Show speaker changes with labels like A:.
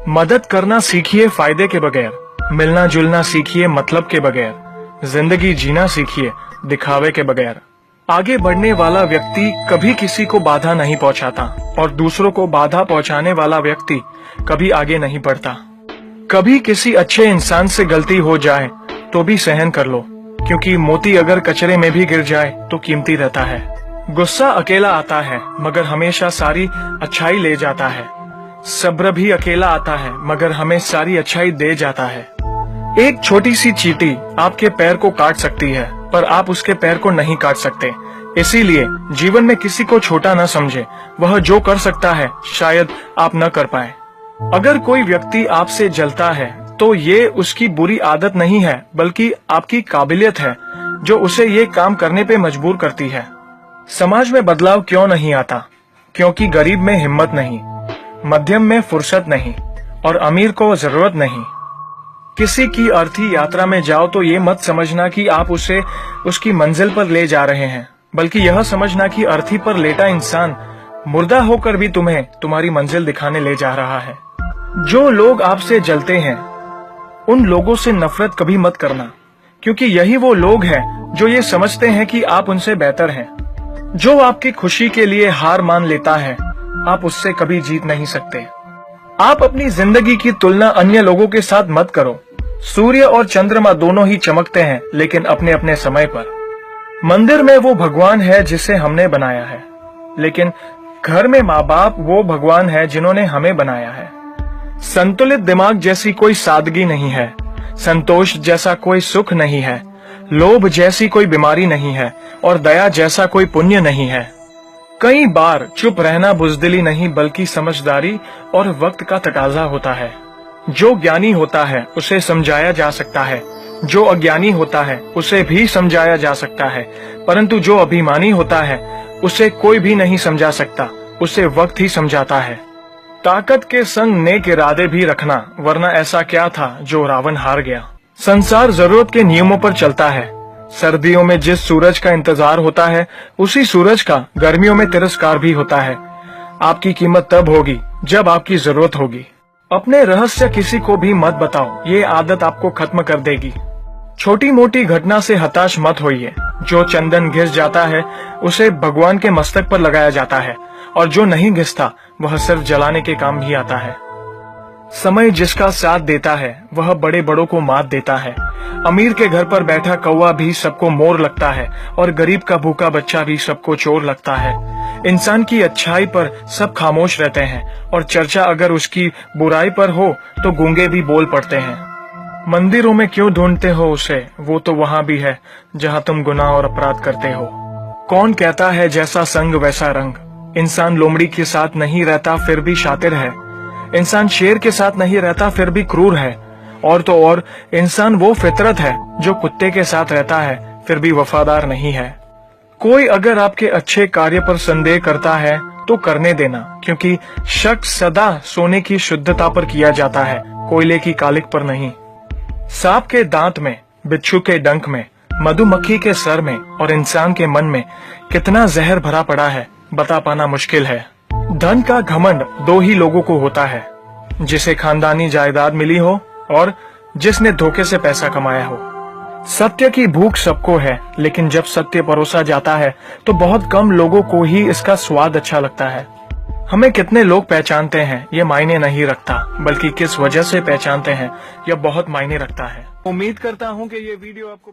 A: मदद करना सीखिए फायदे के बगैर, मिलना जुलना सीखिए मतलब के बगैर, जिंदगी जीना सीखिए दिखावे के बगैर। आगे बढ़ने वाला व्यक्ति कभी किसी को बाधा नहीं पहुंचाता और दूसरों को बाधा पहुंचाने वाला व्यक्ति कभी आगे नहीं बढ़ता। कभी किसी अच्छे इंसान से गलती हो जाए तो भी सहन कर लो, क्योंकि मोती अगर कचरे में भी गिर जाए तो कीमती रहता है। गुस्सा अकेला आता है मगर हमेशा सारी अच्छाई ले जाता है। सब्र भी अकेला आता है मगर हमें सारी अच्छाई दे जाता है। एक छोटी सी चींटी आपके पैर को काट सकती है पर आप उसके पैर को नहीं काट सकते। इसीलिए जीवन में किसी को छोटा न समझे। वह जो कर सकता है शायद आप न कर पाए। अगर कोई व्यक्ति आपसे जलता है तो ये उसकी बुरी आदत नहीं है बल्कि आपकी काबिलियत है जो उसे ये काम करने पे मजबूर करती है। समाज में बदलाव क्यों नहीं आता? क्योंकि गरीब में हिम्मत नहीं, मध्यम में फुर्सत नहीं और अमीर को जरूरत नहीं। किसी की अर्थी यात्रा में जाओ तो ये मत समझना कि आप उसे उसकी मंजिल पर ले जा रहे हैं, बल्कि यह समझना कि अर्थी पर लेटा इंसान मुर्दा होकर भी तुम्हें तुम्हारी मंजिल दिखाने ले जा रहा है। जो लोग आपसे जलते हैं उन लोगों से नफरत कभी मत करना, क्योंकि यही वो लोग हैं जो ये समझते हैं कि आप उनसे बेहतर हैं। जो आपकी खुशी के लिए हार मान लेता है आप उससे कभी जीत नहीं सकते। आप अपनी जिंदगी की तुलना अन्य लोगों के साथ मत करो। सूर्य और चंद्रमा दोनों ही चमकते हैं लेकिन अपने अपने समय पर। मंदिर में वो भगवान है जिसे हमने बनाया है, लेकिन घर में माँ बाप वो भगवान है जिन्होंने हमें बनाया है। संतुलित दिमाग जैसी कोई सादगी नहीं है, संतोष जैसा कोई सुख नहीं है, लोभ जैसी कोई बीमारी नहीं है और दया जैसा कोई पुण्य नहीं है। कई बार चुप रहना बुजदिली नहीं बल्कि समझदारी और वक्त का तकाजा होता है। जो ज्ञानी होता है उसे समझाया जा सकता है, जो अज्ञानी होता है उसे भी समझाया जा सकता है, परंतु जो अभिमानी होता है उसे कोई भी नहीं समझा सकता, उसे वक्त ही समझाता है। ताकत के संग नेक इरादे भी रखना, वरना ऐसा क्या था जो रावण हार गया। संसार जरूरत के नियमों पर चलता है। सर्दियों में जिस सूरज का इंतजार होता है उसी सूरज का गर्मियों में तिरस्कार भी होता है। आपकी कीमत तब होगी जब आपकी जरूरत होगी। अपने रहस्य किसी को भी मत बताओ, ये आदत आपको खत्म कर देगी। छोटी मोटी घटना से हताश मत होइए। जो चंदन घिस जाता है उसे भगवान के मस्तक पर लगाया जाता है और जो नहीं घिसता वह सिर्फ जलाने के काम भी आता है। समय जिसका साथ देता है वह बड़े बड़ों को मात देता है। अमीर के घर पर बैठा कौवा भी सबको मोर लगता है और गरीब का भूखा बच्चा भी सबको चोर लगता है। इंसान की अच्छाई पर सब खामोश रहते हैं और चर्चा अगर उसकी बुराई पर हो तो गूंगे भी बोल पड़ते हैं। मंदिरों में क्यों ढूंढते हो उसे, वो तो वहां भी है जहां तुम गुनाह और अपराध करते हो। कौन कहता है जैसा संग वैसा रंग। इंसान लोमड़ी के साथ नहीं रहता फिर भी शातिर है। इंसान शेर के साथ नहीं रहता फिर भी क्रूर है। और तो और इंसान वो फितरत है जो कुत्ते के साथ रहता है फिर भी वफादार नहीं है। कोई अगर आपके अच्छे कार्य पर संदेह करता है तो करने देना, क्योंकि शक सदा सोने की शुद्धता पर किया जाता है, कोयले की कालिक पर नहीं। सांप के दांत में, बिच्छू के डंक में, मधुमक्खी के सर में और इंसान के मन में कितना जहर भरा पड़ा है बता पाना मुश्किल है। धन का घमंड दो ही लोगों को होता है, जिसे खानदानी जायदाद मिली हो और जिसने धोखे से पैसा कमाया हो। सत्य की भूख सबको है, लेकिन जब सत्य परोसा जाता है तो बहुत कम लोगों को ही इसका स्वाद अच्छा लगता है। हमें कितने लोग पहचानते हैं ये मायने नहीं रखता, बल्कि किस वजह से पहचानते हैं यह बहुत मायने रखता है। उम्मीद करता हूँ कि ये वीडियो आपको